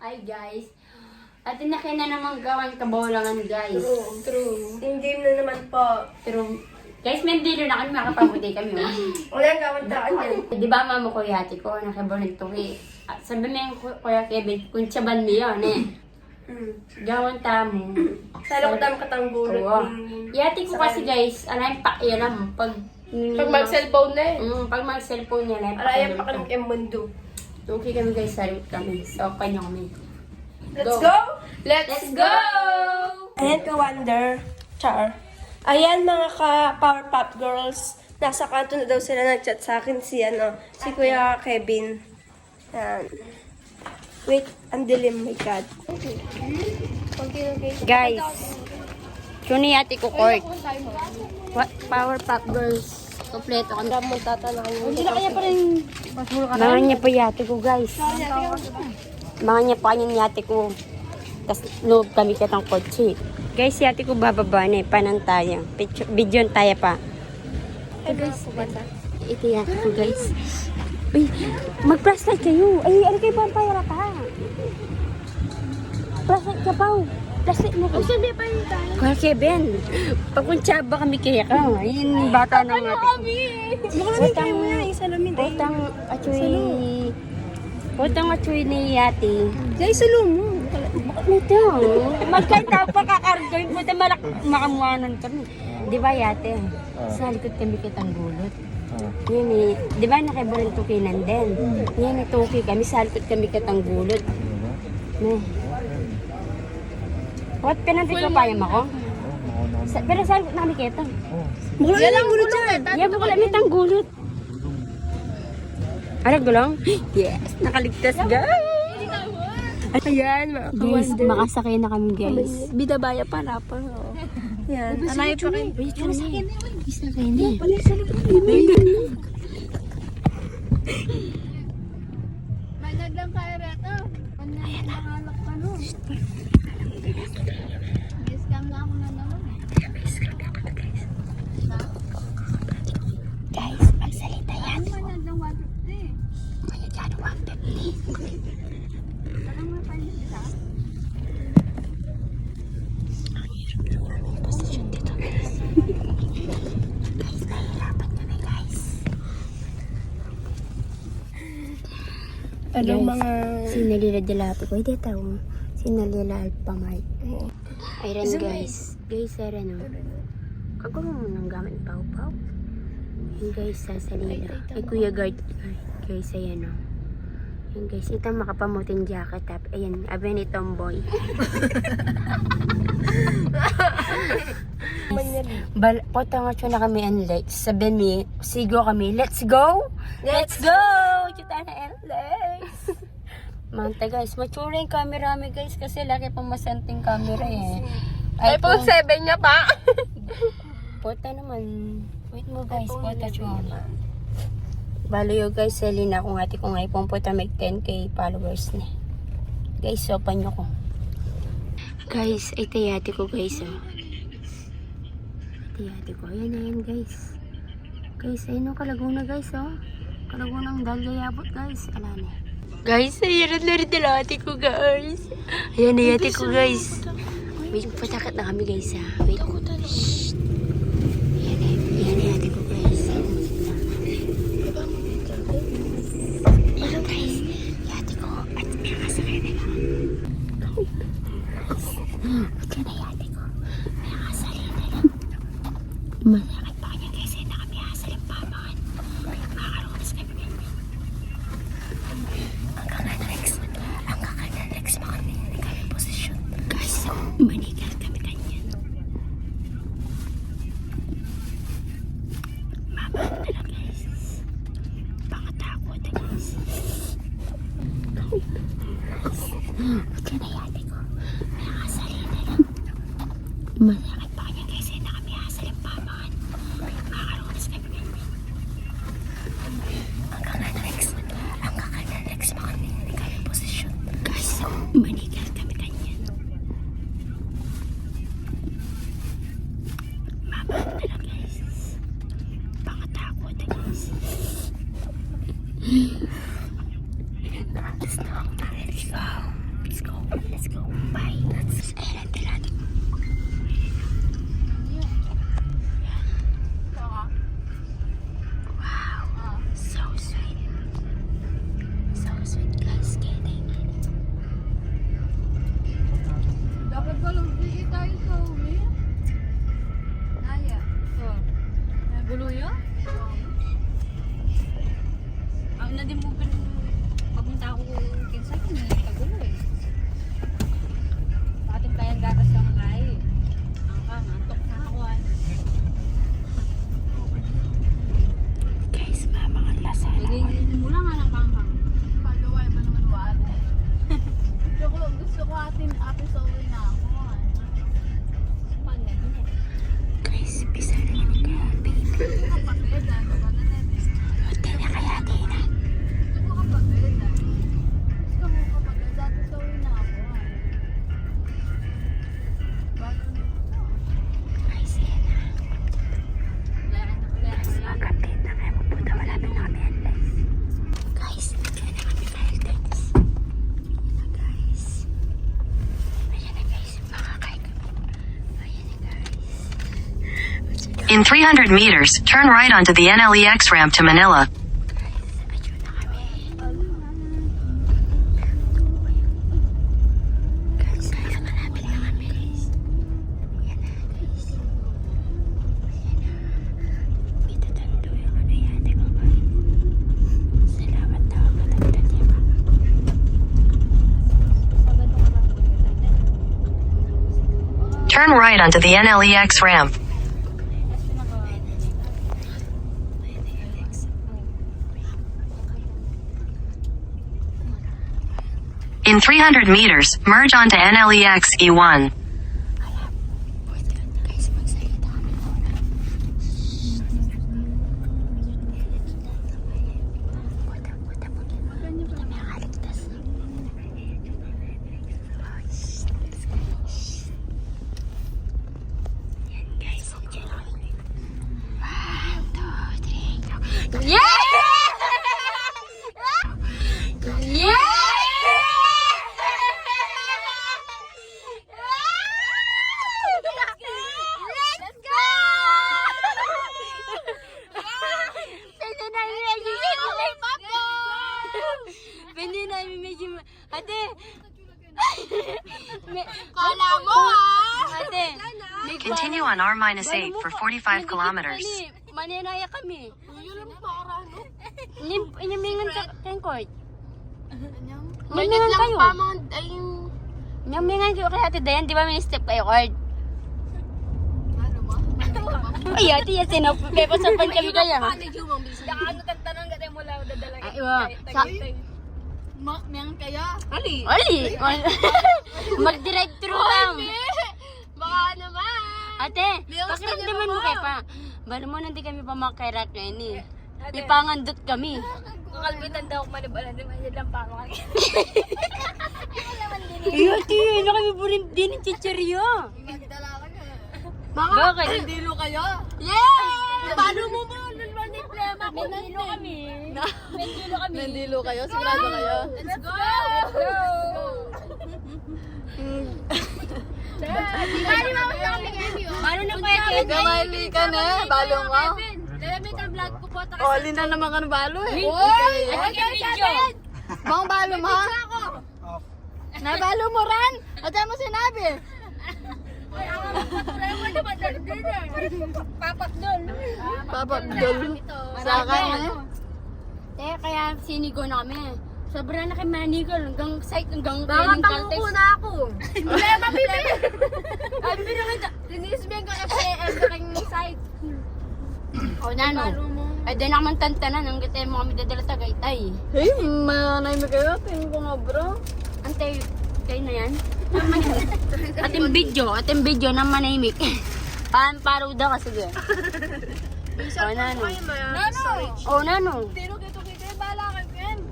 Ay guys, at inaki na naman gawan kabolangan guys. True. Hindi na naman po. Pero guys, may dilo na kami, makapabuti kami. Oh. Walang gawan-taan yan. Di ba mama ko yati ko, nakabolag to eh. Sabi mo yung kuya Kevin, kung tsaban mo yun eh. Gawan tamo. Sala ko tayong katanggulot. Oo. Yati ko kasi guys, alam pakialam pag mag-cellphone na pag mag-cellphone niya lang. Alayan pa kami kayong mundo. Okay kami guys, salut kami. So, panyo kami. Let's go! Let's go! Ayan ka, Wonder. Char. Ayan mga ka-Power Pop Girls. Nasa kanto na daw sila nag-chat sa akin si Kuya Kevin. Ayan. Wait, ang dilim, my God. Guys, suni ate ko court. What? Power Pop Girls. Kompleto kami. Ang tatanungin mo. Hindi na kaya pa rin Mga niya pa yate ko guys. Mga niya pa kanyang yate ko. Tapos loob kami katang kotse. Guys, yate ko bababa na eh. Panantaya. Video tayo pa. Ito yate ko guys. Uy, mag-flashlight kayo. Ay, ano kayo vampire pa? Flashlight ka pa. Flashlight mo ko. Hindi pa rin tayo. Kuya Kevin, pagkuntsaba kami kaya ka. Yun, bata na nga. Utang mo yan, salamin. Utang achoy ni yati. Jay, salo mo. Bakit nito? Magkain tao pa kakargoy. Puta makamuanan ka rin. Di ba yate? Sa likod kami kitang gulot. Yan eh. Di ba nakibulan tukinan din? Yan eh, tuki kami. Sa likod kami kitang gulot. What? Pinantik ko payam ako? Pero sa likod na kami kita. Mukha lang gulo dyan. Yan po pala mitang gulot. Ano gulong? Yes! Nakaligtas guys! Ayan, mga Guys, makasakay na kami guys. Bidabaya pa, rapa. Yan, alay pa rin. Wait, ano na yun? Sakay na. Manag lang kaya reto. Ayan na. Nangalak pa no. Discam na ako na naman. Guys, magsalita yan. Manag lang 150. Ngayon dyan, 150. Parang may panis isa. Posisyon dito guys. Guys, nahihirapan kami guys. Anong mga... Sinalila dalapo ko. Hindi tao. Sinalila alpamart. Ayun guys. Guys, ayun o. Kagawa mo ng gamit pau-pau. Yung guys, sasalila. Ay, Kuya Guard. Guys, ayan o. Yung guys, ito makapamutin jacket. Ayan, aben ni Tomboy. Potong na kami and let's. Sabi ni, sigo kami. Let's go! Let's go! Kita na and let's. Manta guys, mature yung camera mi guys kasi laki pang masanting camera eh. iPhone 7 niya pa. Pota naman. Wait mo guys, pota chua. Balo yo guys, selin ako ngati kong iPhone pota may 10k followers na. Guys, sopan nyo ko. Guys, ay tayati ko guys oh. Tayati ko. Ayan na yan guys. Guys, ayun o Kalaguna guys oh. Kalagunang Dalyayabot guys. Ala na. Guys, ayan na rin nalati ko guys. Ayan na yati ko guys. Wait, patakat na kami guys ha. Wait. Shhh. Ayan na yati ko guys. Ayan guys. Yati ko. At may kasakay na lang. Ito na yati ko. May kasali na lang. Masakit pa kanya guys. Ayan na kami hasaling pamangan. Makakaroon sa kami. Ang kakanarex pa kami na kami posisyon. Guys, manigal kami kanyan. Mama na lang guys. Pangatakot na guys. Ito na yate ko. May kasali na lang. Masakit pa kanya guys. Na kami hasaling pamangan. Makakaroon sa kami kanyan. Ang kakanarex pa kami na kami posisyon. Guys, manigal kami kanyan. Mama na lang guys. Pangatakot na guys. Let's go. Let's gusto ko ate sa uwi na ako. Guys, bisa na yan ni Gabi. Kapatid, ano ba na natin? Hotel na kaya din. Gusto ko kapatid. Gusto mo kapatid, ate sa uwi na ako. Guys, yan na. Guys, mag-update na kayo. Magpunta, malapit na kami yan, guys. Guys, nandiyan na kami kayo, guys. Ayan na, guys. Makakain kami. Ayan na, guys. In 300 meters, turn right onto the NLEX ramp to Manila. Guys, ayun na kami. Guys, ayun, malapit na kami, guys. Ayan na, guys. Ayan na. May tatando yung ano yan, di ba, guys? Salamat daw, matanda niya ba? Turn right onto the NLEX ramp. In 300 meters, merge onto NLEX E1. Guys, magsalita kami muna. Puta. Hindi may makaligtas. Yan, guys. Diyan na kami. 1, 2, 3, go. Yeah! Yeah! Let's go! Pwede na medyo ate. Kala mo ate. Continue on R-8 for 45 kilometers. Maninaya kami. Inyamingan ka tengkot. Inyamingan kayo. Inyamingan kayo kay Ate Dayan. Di ba may step kayo, Cord? Ay, ate, yan sinapapan kami kaya. Ay, wow. Mayang kaya? Ali! Mag-drive-thru lang. Baka naman. Ate, pakiramdaman mo kayo pa. Bala mo nanti kami pa makairat ngayon eh. May pangandot kami. Kakalbitan daw ako manibalan. Di ba yun lang pa ako. Iyo, ate, ano kami po rin din yung chichiryo. Magdala ka na. Bakit? Nandilo kayo? Yeah! Paano mo ba? Nandilo problema ko. Nandilo kami. Nandilo kayo? Sigurado kayo? Let's go! Paano na kaya kayo? Gamali ka na. Balo mo. Lalamit ang vlog ko po. Oli na naman ka ng balo eh. Bang balo mo ha? Nabalo mo ran? At mo sinabi? Papakdol. Sa akin eh. Kaya sinigo na kami. Sobra na kay Manigo. Hanggang site, hanggang Baka training panguko caltex. na ako. Hindi, mabibig. Ay, binakita. Tinisbyan ko FCM king site. O na no. Ay, di naman tantanan. Hanggang tayo mo kami dadala sa Gaytay. Hey, manay mo kayo. Tingin ko nga bro. Antay, kayo na yan. Ating video na manahimik. Paro daw kasi gaya. O na no. O na no. Tiro kito bala kayo Ken.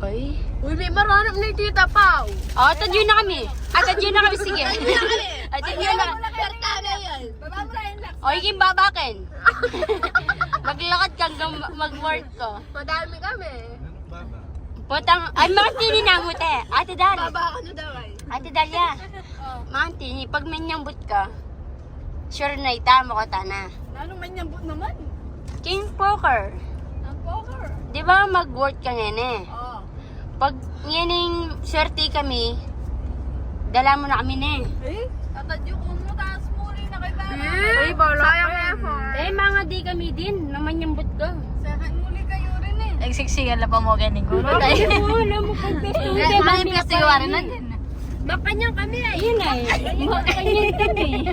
Ay. Uy, may maranap na yung tita Pao. O, tadyo na kami. Tadyo na kami, sige. Tadyo na. Kartana yan. Baba mo na yun lang. O, higing babakin. Maglakad ka hanggang mag-work ko. Madami kami. Potang, ay, makatini na mo, te. Ate Dal. Baba ano daw ay? Ate Dalia. Makatini, pag manyambut ka, sure na itama ko tana. Anong manyambot naman? King poker. Ang poker. Di ba mag-work ka ngayon eh? Oo. Pag ngayon swerte kami, dala mo na kami na eh. Eh? Tatadyo ko mo, taas muli na kay Bala. Uy, bala sayang effort. Eh, mga di kami din, naman yung but ko. Sayang muli kayo rin eh. Nagsiksigan na pa mo kay Niguro. Wala mo pag-pesto. Ano yung pestiwarin natin? Makanyang kami ay. Yun ay, makakanyang kami.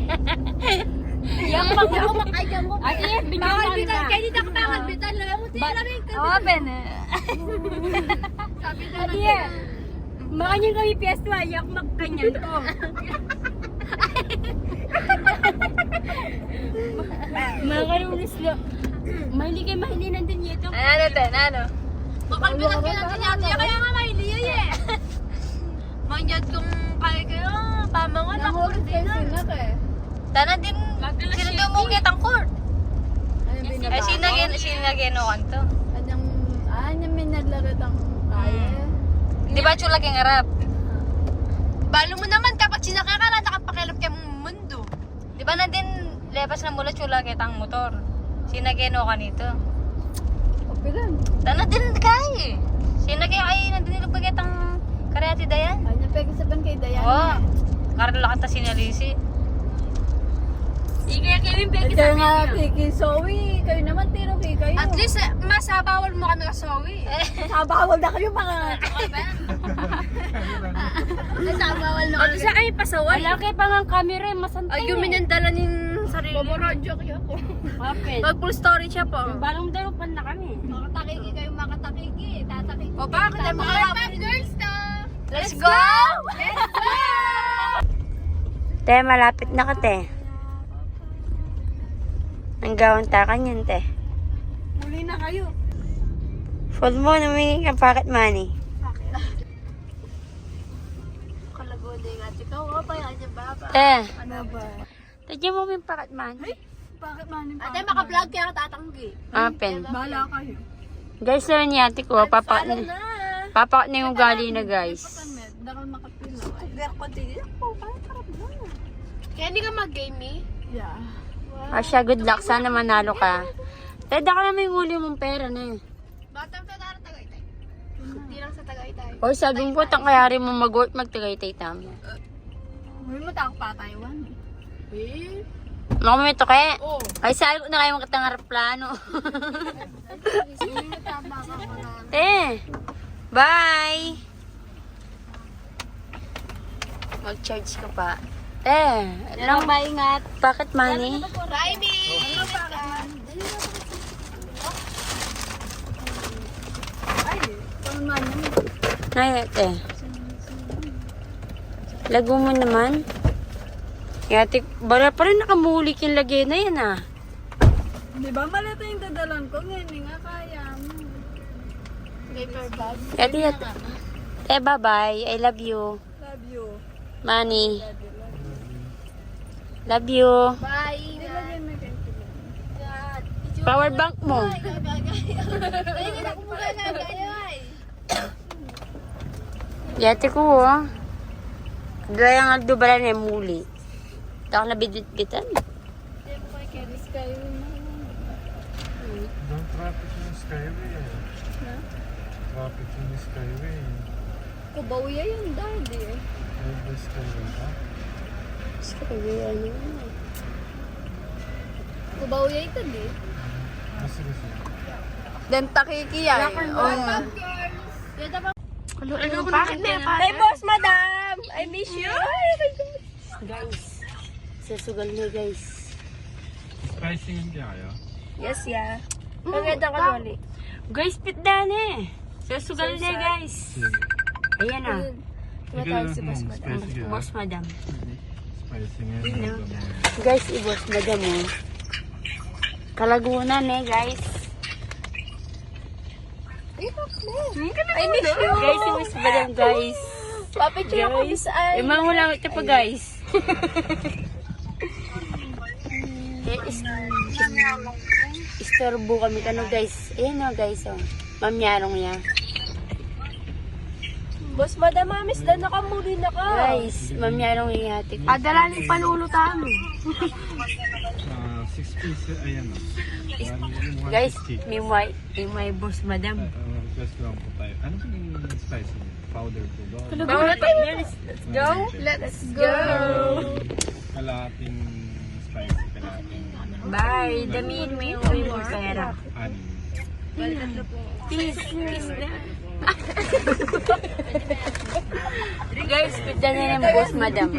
Yang pag ako makayang mo. Ate, video Bawal na bitan, na. kaya dito ka bawal bitan. Alam mo, tira rin ka. Open. Sabi na Ate, lang. Makanya kami piyesta, yak magkanyan ko. Mga karulis lo. Mahili nandun yito. Ano, Kapag ka lang tinyati, kaya nga mahili yun eh. Mangyad kung kaya kayo, pamangon ako din na. Tanan din, kinadumugit ang court. Eh, sinageno kanto. Anyang may naglarot ang kaya. Di ba chula kang harap? Balo mo naman kapag sinakakala nakapakialam kayo mong mundo. Di ba nandin lepas na mula chula kitang motor. Sinageno ka nito. Kapilan. Tanan din kay. Sinagay ay nandin nilog kitang karyati dayan. Anya pegi sa kay Dayan. Oo. Karla kanta sinalisi. Sige, Kevin, peki Ito nga kay Zoe. Kayo naman tiro kay kayo. At least masabawal mo kami kasawi. Sabawag na kayo mga. Masabawal na Ano siya kayo pasaway? Wala kayo pangang camera, masantay. Ay, yung minandala ng sarili. Boborodyo kayo ko. Kapit. Pag full story siya po. Balong darupan na kami. Makatakiki kayo makatakiki. Tatakiki. O bakit na mga girls to. Let's go! Te, malapit na ka, te. Ang gawang takan yan, te. Muli na kayo. Fold mo, namingin ka pocket money. Kalago din nga. Ikaw, oh, pa yan yung baba. Te, Ano ba? tadya mo yung pocket money. Bakit manin pa? Ate, maka-vlog kaya katatanggi. Open. Bahala kayo. Guys, naman ni ate ko, papakat na yung ugali na, guys. Dakal makapila. Pero din ako. Kaya hindi ka mag-game eh? Yeah. Asya, good luck. Sana manalo ka. Te, ka naman yung huli mong pera na eh. Batang tatara Tagaytay. Hindi lang sa Tagaytay. O, sabi mo, kayari mo mag-work, magtagaytay tamo. May matak pa Taiwan. Eh? Makamito kaya. Oh. Ay, saan ko na kayo magkatangarap plano. Tama ka ko na. Te, bye! Mag-charge ka pa. Te, lang ba ingat? Pocket money? Bye, me! Ay, paman yun. Ay, te. Lago mo naman. Yati, bala pa rin nakamulik yung lagay na yan ah. Di ba malito yung dadalan ko? Ngayon, hindi nga kaya. Paper bag. Yati, yati. Te, bye-bye. I love you. Love you. Money. Love you. Bye! Nilagay mo kayo. Power bank mo. Ay, hindi na kumuha na kayo ay. Yati ko oh. Daya nga dubala na yung muli. Taka na bidit-bitan. Don't traffic yung Skyway. Traffic yung Skyway. Kubawya yun, daddy eh. Ay, the Skyway ha? Sabi, ano yun? Kubawya ito, di. Kasi. Then takiki yan. Bakit na Hey, boss, madam! I miss you! Guys, sasugal na guys. Spicy hindi kaya? Yes, yeah. Maganda ka ulit. Guys, pitdan eh. Sasugal na guys. Ayan na. Spicy Boss madam. Spicy nga. Guys, i-boss madam oh. Kalagunan eh guys. I miss you! Guys, i-boss madam guys. Papicture ako Guys, saan. imang wala ito pa guys. Istorbo kami kano guys. Ayan o guys oh. Ma'am Yarong niya. Boss, madam, mamis, na nakamuli na ka. Guys, Ma'am Yarong ihati ko. Adalaning panulutan mo. 6 pieces, ayan o. Guys, may boss madam. Request lang po tayo. Ano ba yung spicy niya? Powder po ba? Let's go. Let's go! Kalahating spicy, kalahating Bye. Damihin mo yung uwi mo pera. honey. Please. Guys, pita na ng boss madam.